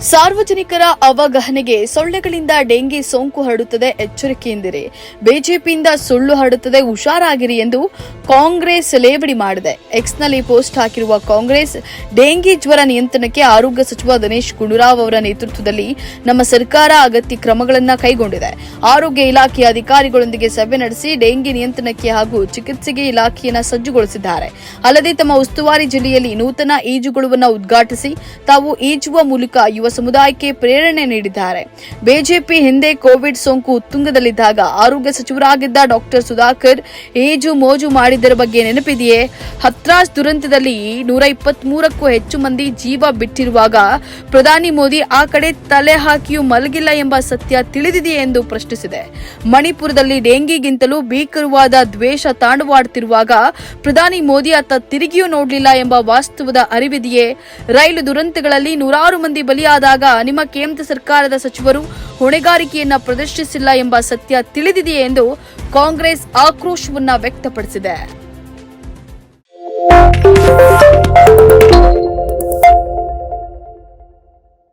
ಸಾರ್ವಜನಿಕರ ಅವಗಾಹನೆಗೆ ಸೊಳ್ಳೆಗಳಿಂದ ಡೆಂಗಿ ಸೋಂಕು ಹರಡುತ್ತದೆ, ಎಚ್ಚರಿಕೆಯಿಂದಿರಿ. ಬಿಜೆಪಿಯಿಂದ ಸುಳ್ಳು ಹರಡುತ್ತದೆ, ಹುಷಾರಾಗಿರಿ ಎಂದು ಕಾಂಗ್ರೆಸ್ ಲೇವಡಿ ಮಾಡಿದೆ. ಎಕ್ಸ್ನಲ್ಲಿ ಪೋಸ್ಟ್ ಹಾಕಿರುವ ಕಾಂಗ್ರೆಸ್, ಡೆಂಗಿ ಜ್ವರ ನಿಯಂತ್ರಣಕ್ಕೆ ಆರೋಗ್ಯ ಸಚಿವ ದಿನೇಶ್ ಗುಂಡೂರಾವ್ ಅವರ ನೇತೃತ್ವದಲ್ಲಿ ನಮ್ಮ ಸರ್ಕಾರ ಅಗತ್ಯ ಕ್ರಮಗಳನ್ನು ಕೈಗೊಂಡಿದೆ. ಆರೋಗ್ಯ ಇಲಾಖೆಯ ಅಧಿಕಾರಿಗಳೊಂದಿಗೆ ಸಭೆ ನಡೆಸಿ ಡೆಂಗಿ ನಿಯಂತ್ರಣಕ್ಕೆ ಹಾಗೂ ಚಿಕಿತ್ಸೆಗೆ ಇಲಾಖೆಯನ್ನು ಸಜ್ಜುಗೊಳಿಸಿದ್ದಾರೆ. ಅಲ್ಲದೆ ತಮ್ಮ ಉಸ್ತುವಾರಿ ಜಿಲ್ಲೆಯಲ್ಲಿ ನೂತನ ಈಜುಗೊಳವನ್ನು ಉದ್ಘಾಟಿಸಿ ತಾವು ಈಜುವ ಮೂಲಕ ಯುವ ಸಮುದಾಯಕ್ಕೆ ಪ್ರೇರಣೆ ನೀಡಿದ್ದಾರೆ. ಬಿಜೆಪಿ ಹಿಂದೆ ಕೋವಿಡ್ ಸೋಂಕು ಉತ್ತುಂಗದಲ್ಲಿದ್ದಾಗ ಆರೋಗ್ಯ ಸಚಿವರಾಗಿದ್ದ ಡಾಕ್ಟರ್ ಸುಧಾಕರ್ ಈಜು ಮೋಜು ಮಾಡಿದ್ದರ ಬಗ್ಗೆ ನೆನಪಿದೆಯೇ? ಹತ್ರಾಸ್ ದುರಂತದಲ್ಲಿ 123ಕ್ಕೂ ಹೆಚ್ಚು ಮಂದಿ ಜೀವ ಬಿಟ್ಟಿರುವಾಗ ಪ್ರಧಾನಿ ಮೋದಿ ಆ ಕಡೆ ತಲೆ ಹಾಕಿಯೂ ಮಲಗಿಲ್ಲ ಎಂಬ ಸತ್ಯ ತಿಳಿದಿದೆಯೇ ಎಂದು ಪ್ರಶ್ನಿಸಿದೆ. ಮಣಿಪುರದಲ್ಲಿ ಡೆಂಗಿಗಿಂತಲೂ ಭೀಕರವಾದ ದ್ವೇಷ ತಾಂಡವಾಡುತ್ತಿರುವಾಗ ಪ್ರಧಾನಿ ಮೋದಿ ಅತ್ತ ತಿರುಗಿಯೂ ನೋಡಲಿಲ್ಲ ಎಂಬ ವಾಸ್ತವದ ಅರಿವಿದೆಯೇ? ರೈಲು ದುರಂತಗಳಲ್ಲಿ ನೂರಾರು ಮಂದಿ ಬಲಿಯಾದಾಗ ನಿಮ್ಮ ಕೇಂದ್ರ ಸರ್ಕಾರದ ಸಚಿವರು ಹೊಣೆಗಾರಿಕೆಯನ್ನ ಪ್ರದರ್ಶಿಸಿಲ್ಲ ಎಂಬ ಸತ್ಯ ತಿಳಿದಿದೆಯೇ ಎಂದು ಕಾಂಗ್ರೆಸ್ ಆಕ್ರೋಶವನ್ನ ವ್ಯಕ್ತಪಡಿಸಿದೆ.